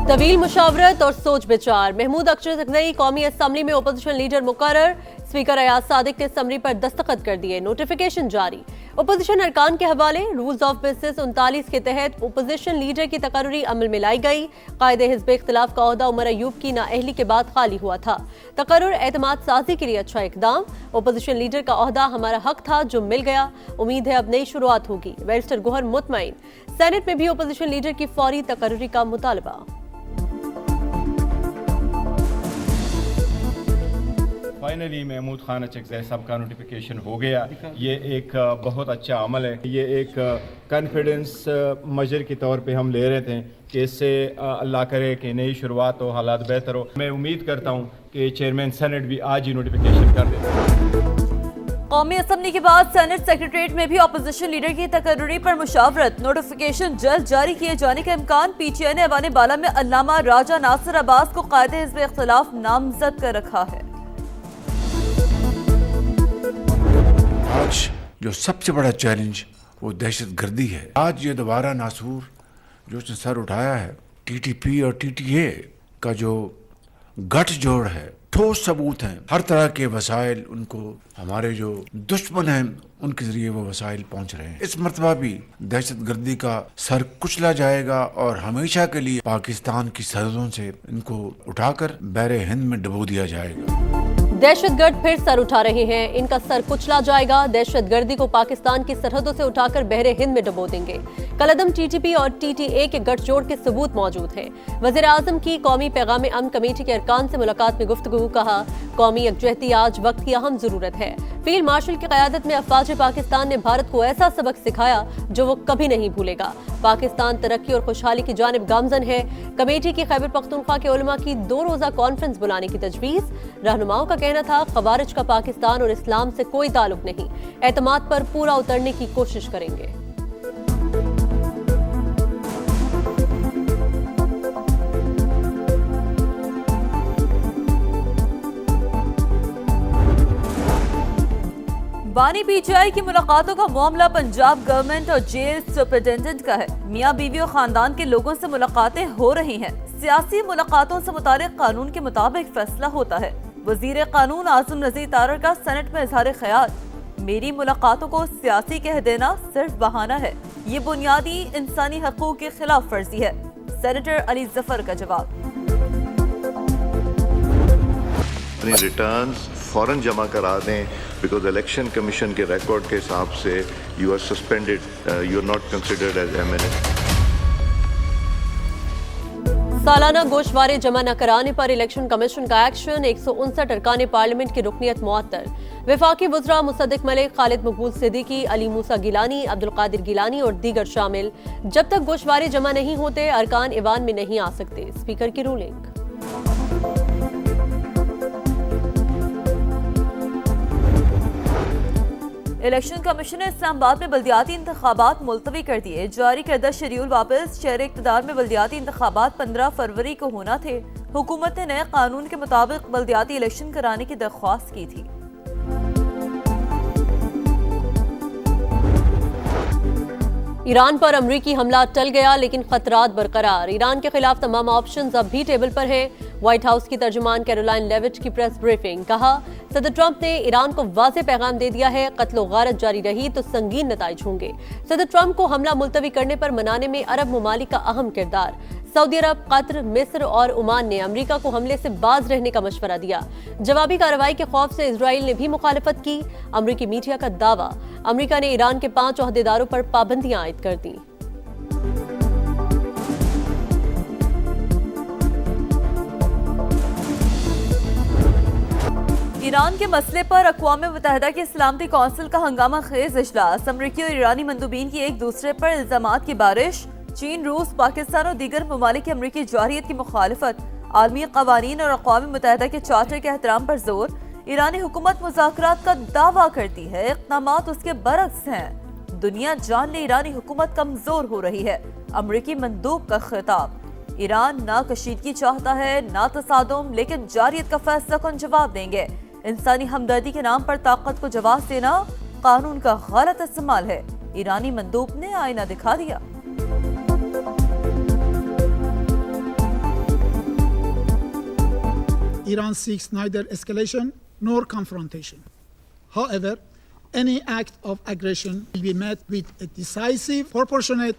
तवील मुशावरत और सोच विचार। महमूद अख्तर नई कौमी असम्बली में ओपोजिशन लीडर मुकर्रर। स्पीकर अयाज सादिक ने असम्बली पर दस्तखत कर दिए। नोटिफिकेशन जारी। ओपोजिशन अरकान के हवाले। रूल्स ऑफ बिजनेस 39 के तहत ओपोजिशन लीडर की तकर्री अमल में लाई गई। कायदे हिज़्ब इख्तिलाफ का ओहदा उमर अयूब की नाअहली के बाद खाली हुआ था। तकर्रुर एतमाद साजी के लिए अच्छा इकदाम। ओपोजिशन लीडर का ओहदा हमारा हक था जो मिल गया। उम्मीद है अब नई शुरुआत होगी। बैरिस्टर गोहर मुतमईन। सेनेट में भी ओपोजिशन लीडर की फौरी तकर्री का मुतालबा। फाइनली महमूद खान अचकज़ई साहब का नोटिफिकेशन हो गया। ये एक बहुत अच्छा अमल है। ये एक कॉन्फिडेंस मजर के तौर पे हम ले रहे थे कि इससे अल्लाह करे कि नई शुरुआत हो, हालात बेहतर हो। मैं उम्मीद करता हूँ कि चेयरमैन सेनेट भी आज ही नोटिफिकेशन कर दे। कौमी असम्बली के बाद सेनेट सेक्रेटरीट में भी अपोजिशन लीडर की तकर्री पर मुशावरत। नोटिफिकेशन जल्द जारी किए जाने का इम्कान। पीटीआई ने ऐवान बाला में अल्लामा राजा नासिर अब्बास को कायदे हिज़्ब इख्तिलाफ नामजद कर रखा है। आज जो सबसे बड़ा चैलेंज वो दहशत गर्दी है। आज ये दोबारा नासूर जो उसने सर उठाया है, टीटीपी और टीटीए का जो गठजोड़ है, ठोस सबूत हैं। हर तरह के वसाइल उनको, हमारे जो दुश्मन हैं उनके जरिए वो वसाइल पहुंच रहे हैं। इस मरतबा भी दहशत गर्दी का सर कुचला जाएगा और हमेशा के लिए पाकिस्तान की सरहदों से इनको उठाकर बहरे हिंद में डुबो दिया जाएगा। दहशतगर्द फिर सर उठा रहे हैं। इनका सर कुचला जाएगा। दहशतगर्दी को पाकिस्तान की सरहदों से उठाकर बहरे हिंद में डुबो देंगे। कलअदम टीटीपी और टीटीए के गठजोड़ के सबूत मौजूद हैं। वज़ीर आज़म की कौमी पैगाम अमन कमेटी के अरकान से मुलाकात में गुफ्तगू। कहा, कौमी यकजहती आज वक्त की अहम जरूरत है। फील्ड मार्शल की क़यादत में अफवाज पाकिस्तान ने भारत को ऐसा सबक सिखाया जो वो कभी नहीं भूलेगा। पाकिस्तान तरक्की और खुशहाली की जानिब गामजन है। कमेटी की खैबर पख्तूनख्वा के उलमा की 2 रोज़ा कॉन्फ्रेंस बुलाने की तजवीज़। रहनुमाओं का कहना था, खवारिज का पाकिस्तान और इस्लाम से कोई ताल्लुक नहीं। एतमाद पर पूरा उतरने की कोशिश करेंगे। बानी पीटीआई की मुलाकातों का मामला पंजाब गवर्नमेंट और जेल सुपरिटेंडेंट का है। मियां बीवी और खानदान के लोगों से मुलाकातें हो रही हैं। सियासी मुलाकातों से मुतालिक कानून के मुताबिक फैसला होता है। वजीर कानून आसिम नज़ीर तारड़ का सेनेट में इजहार ख्याल। मेरी मुलाकातों को सियासी कह देना सिर्फ बहाना है। ये बुनियादी इंसानी हकूक की खिलाफ वर्जी है। सेनेटर अली जफर का जवाब। अपनी रिटर्न्स फौरन जमा करा दें, बिकॉज इलेक्शन कमीशन के रिकॉर्ड के हिसाब से you are suspended, you are not considered as MNA. सालाना गोशवारे जमा न कराने पर इलेक्शन कमीशन का एक्शन। 159 अरकान पार्लियामेंट की रुकनियत मुअत्तल। वफाकी वज़रा मुसद्दिक मलिक, खालिद मकबूल सिद्दीकी, अली मूसा गिलानी, अब्दुल कादिर गिलानी और दीगर शामिल। जब तक गोशवारे जमा नहीं होते अरकान ईवान में नहीं आ सकते। स्पीकर की रूलिंग। इलेक्शन कमीशन ने इस्लामाबाद में बल्दियाती इंतखाबात मुलतवी कर दिए। जारी करदा शेड्यूल वापस। शहर इक़्तिदार में बल्दियाती इंतखाबात 15 फरवरी को होना थे। हुकूमत ने नए कानून के मुताबिक बल्दियाती इलेक्शन कराने की दरख्वास्त की थी। ईरान पर अमरीकी हमला टल गया, लेकिन खतरात बरकरार। ईरान के खिलाफ तमाम ऑप्शंस अब भी टेबल पर हैं। व्हाइट हाउस की तर्जुमान कैरोलाइन लेविट की प्रेस ब्रीफिंग। कहा, सदर ट्रंप ने ईरान को वाज़ेह पैगाम दे दिया है, कत्लो गारत जारी रही तो संगीन नताइज होंगे। सदर ट्रंप को हमला मुलतवी करने पर मनाने में अरब ममालिक का अहम किरदार। सऊदी अरब, कतर, मिस्र और ओमान ने अमरीका को हमले से बाज रहने का मशवरा दिया। जवाबी कार्रवाई के खौफ से इजराइल ने भी मुखालफत की। अमरीकी मीडिया का दावा, अमरीका ने ईरान के 5 ओहदेदारों पर पाबंदियां आयद कर दी। ईरान के मसले पर अक़वाम मुत्तहिदा की सलामती कौंसिल का हंगामा खेज इजलास। अमरीकी और ईरानी मंदूबीन की एक दूसरे पर इल्जामात की बारिश। चीन, रूस, पाकिस्तान और दीगर ममालिक की अमरीकी जारियत की मुखालफत। आलमी कवानीन और अक़वाम मुत्तहिदा के चार्टर के एहतराम पर जोर। ईरानी हुकूमत मुज़ाकरात का दावा करती है, इक़दामात उसके बरक्स हैं। दुनिया जान ले ईरानी हुकूमत कमजोर हो रही है। अमरीकी मंदूब का खिताब। ईरान ना कशीदगी चाहता है ना तसादुम, लेकिन जारियत का फैसला कौन जवाब देंगे। इंसानी हमदर्दी के नाम पर ताकत को जवाब देना कानून का गलत इस्तेमाल है। ईरानी मंदूब ने आईना दिखा दिया। Iran seeks neither escalation nor confrontation. However, any act of aggression will be met with a decisive, proportionate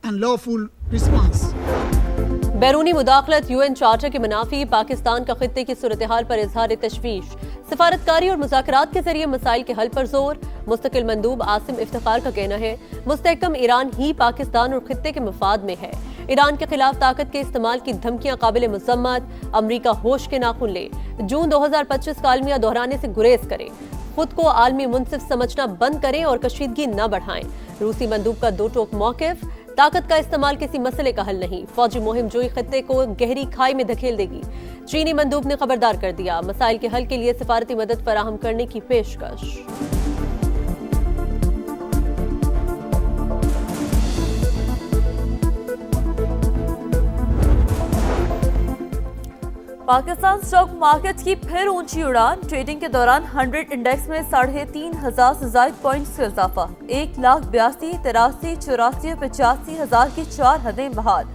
and lawful response. बैरूनी मुदाखलत यूएन चार्टर के मुनाफी पाकिस्तान का खित्ते की सूरत हाल पर इजहार तशवीश, सफारतकारी और मुज़ाकरात के जरिए मसाइल के हल पर जोर। मुस्तकिल मंदूब आसिम इफ्तिखार का कहना है मुस्तहकम ईरान ही पाकिस्तान और खित्ते के मफाद में है। ईरान के खिलाफ ताकत के इस्तेमाल की धमकियां काबिल मुज़म्मत, अमरीका होश के नाखून ले, जून 2025 का आलमिया दोहराने से गुरेज करे, खुद को आलमी मुनसिफ समझना बंद करें और कशीदगी न बढ़ाएं। रूसी मंदूब का दो टोक मौकिफ, ताकत का इस्तेमाल किसी मसले का हल नहीं, फौजी मुहिम जोई खत्ते को गहरी खाई में धकेल देगी। चीनी मंदूब ने खबरदार कर दिया, मसाइल के हल के लिए सिफारती मदद फराहम करने की पेशकश। पाकिस्तान स्टॉक मार्केट की फिर ऊंची उड़ान, ट्रेडिंग के दौरान 100 इंडेक्स में 3,500 से ज्यादा पॉइंट्स का इजाफा, 1,82,83, 84 और 85 हजार की 4 हदें बहाल।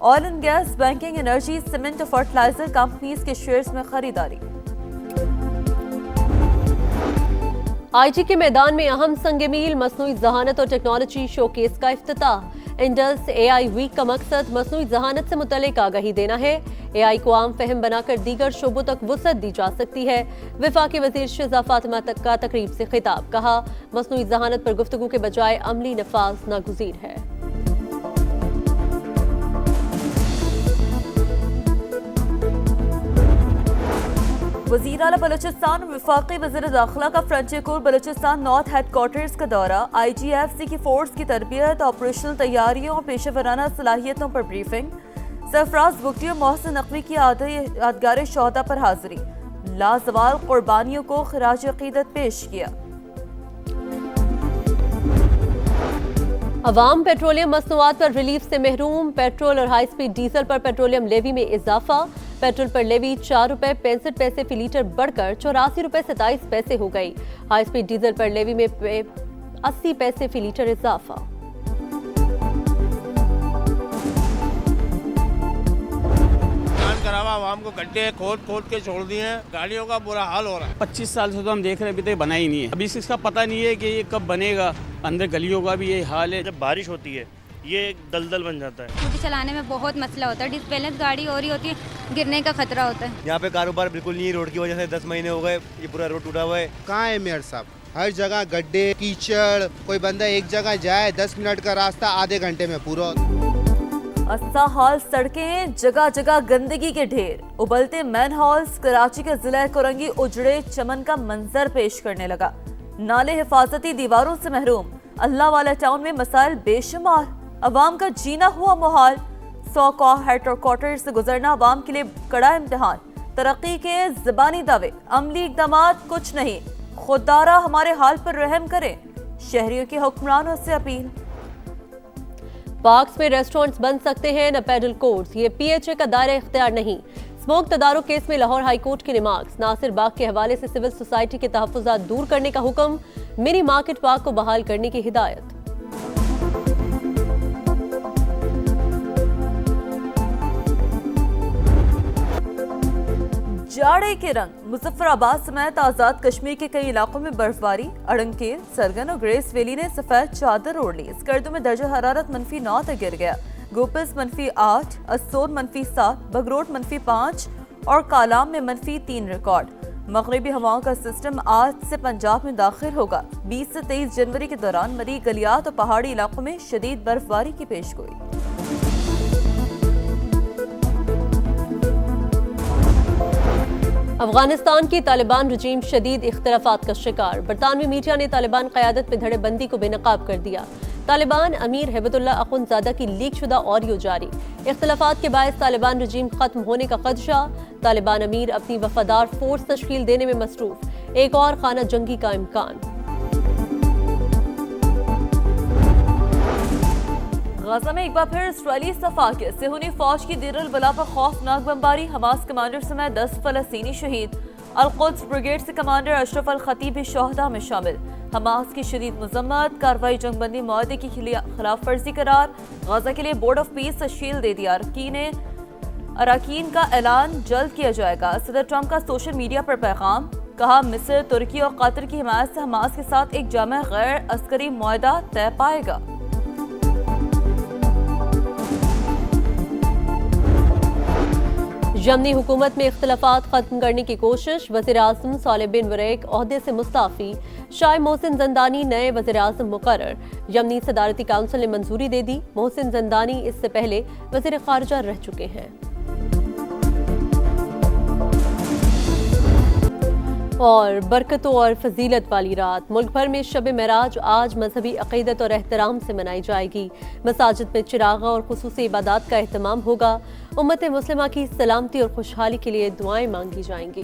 Oil and gas, banking, energy, cement और फर्टिलाइजर कंपनीज के शेयर्स में खरीदारी। आईटी के मैदान में अहम संग-ए-मील, मसनूई ज़हानत और टेक्नोलॉजी शोकेस का इफ्तिताह। इंडस एआई वीक का मकसद मसनूई ज़हानत से मुतल्लिक आगाही देना है। एआई को आम फहम बनाकर दीगर शोबों तक वुसअत दी जा सकती है। वफाकी वज़ीर शिज़ा फातिमा तक का तकरीब से खिताब, कहा मसनूई ज़हानत पर गुफ्तगू के बजाय अमली नफाज नागुज़ीर है। वज़ीर आला बलूचिस्तान और वफाकी वज़ीर दाखिला का frontier core Balochistan north headquarters का दौरा, IGFC की फोर्स की तरबियत, ऑपरेशनल तैयारियों और पेशेवराना सलाहियतों पर ब्रीफिंग। सरफराज बुगटी और मोहसिन नकवी की यादगार शोहदा पर हाजिरी, लाजवाल कुर्बानियों को खिराज अकीदत पेश किया। अवाम पेट्रोलियम मसनूआत पर रिलीफ से महरूम, पेट्रोल और हाई स्पीड डीजल पर पेट्रोलियम लेवी में इजाफा। पेट्रोल पर लेवी 4 रुपए 65 पैसे फी लीटर बढ़कर 84 रुपए 27 पैसे हो गई। हाई स्पीड डीजल पर लेवी में 80 पैसे फी लीटर इजाफा। करावा आवाम को गड्ढे खोद के छोड़ दिए हैं, गाड़ियों का बुरा हाल हो रहा है। 25 साल से तो हम देख रहे हैं, अभी तक बना ही नहीं है। अभी इसका पता नहीं है कि ये कब बनेगा। अंदर गलियों का भी यही हाल है। जब बारिश होती है ये दलदल बन जाता है। स्कूटी चलाने में बहुत मसला होता है, डिसबैलेंस गाड़ी हो रही होती है, गिरने का खतरा होता है। यहाँ पे कारोबार बिल्कुल नहीं है, रोड की वजह से 10 महीने हो गए, ये पूरा रोड टूटा हुआ है। कहाँ है मेयर साहब? हर जगह गड्ढे, कीचड़, कोई बंदा एक जगह जाए 10 मिनट का रास्ता आधे घंटे में पूरा। अस्सा हाल सड़कें, जगह जगह गंदगी के ढेर, उबलते मैन हॉल्स। कराची के जिला कोरंगी उजड़े चमन का मंजर पेश करने लगा। नाले हिफाजती दीवारों से महरूम। अल्लाह वाला टाउन में मसाइल बेशुमार, अवाम का जीना हुआ मुहाल। 100 हेडक्वार्टर से गुजरना अवाम के लिए कड़ा इम्तिहान। तरक्की के ज़बानी दावे, अमली इक़दामात कुछ नहीं। खुदारा हमारे हाल पर रहम करें, शहरियों के हुक्मरानों से अपील। पार्क्स में रेस्टोरेंट्स बन सकते हैं, न पेडल कोर्ट्स, ये PHA का दायरा इख्तियार नहीं। स्मोक तदारुक केस में लाहौर हाई कोर्ट की रिमार्क्स। नासिर बाग के हवाले से सिविल सोसाइटी के तहफ़्फ़ुज़ात दूर करने का हुक्म। मिनी मार्केट पार्क को बहाल करने की हिदायत। जाड़े के रंग, मुजफ्फराबाद समेत आजाद कश्मीर के कई इलाकों में बर्फबारी। अड़ंकेल, सरगन और ग्रेस वैली ने सफेद चादर ओढ़ ली। स्कर्दों में दर्जा हरारत -9 तक गिर गया। गोपल्स -8, असोर -7, बगरोट -5 और कालाम में -3 रिकॉर्ड। मगरिबी हवाओं का सिस्टम आज से पंजाब में दाखिल होगा। 20 से 23 जनवरी के दौरान मरी गलियात और पहाड़ी इलाकों में शदीद बर्फबारी की पेशगोई। अफगानिस्तान की तालिबान रजीम शदीद इख्तलाफात का शिकार। बरतानवी मीडिया ने तालिबान क़यादत में धड़ेबंदी को बेनकाब कर दिया। तालिबान अमीर हेबतुल्लाह अखुंज़ादा की लीक शुदा ऑडियो जारी। इख्तलाफात के बायस तालिबान रजीम खत्म होने का खदशा। तालिबान अमीर अपनी वफादार फोर्स तश्कील देने में मसरूफ। एक और खाना जंगी का इम्कान। गाजा में एक बार फिर इसराइली सफाके। सिहोनी फौज की देर बला पर खौफनाक बमबारी। हमास कमांडर समेत 10 फलस्तीनी शहीद। अल-कुद्स ब्रिगेड से कमांडर अशरफ अल खतीब भी शोहदा में शामिल। हमास की शदीद मजम्मत। कार्रवाई जंगबंदी मुआहदे की खिलाफ वर्जी करार। गाजा के लिए बोर्ड ऑफ पीस तश्कील दे दिया। अरकान अराकीन का ऐलान जल्द किया जाएगा। सदर ट्रंप का सोशल मीडिया पर पैगाम, कहा मिस्र, तुर्की और कतर की हिमायत से हमास के साथ एक जामे गैर अस्करी मुआहदा तय पाएगा। यमनी हुकूमत में इख्तलाफात खत्म करने की कोशिश, वज़ीर आज़म सालेह बिन वरेक ओहदे से मुस्ताफ़ी, शाह मोहसिन जंदानी नए वज़ीर आज़म मुकर्रर। यमनी सदारती काउंसिल ने मंजूरी दे दी। मोहसिन जंदानी इससे पहले वज़ीर ख़ारिजा रह चुके हैं। और बरकतों और फजीलत वाली रात, मुल्क भर में शब मेराज आज मजहबी अक़ीदत और एहतराम से मनाई जाएगी। मसाजिद में चिरागा और खुसूसी इबादत का एहतमाम होगा। उम्मत मुस्लिमा की सलामती और खुशहाली के लिए दुआएं मांगी जाएंगी।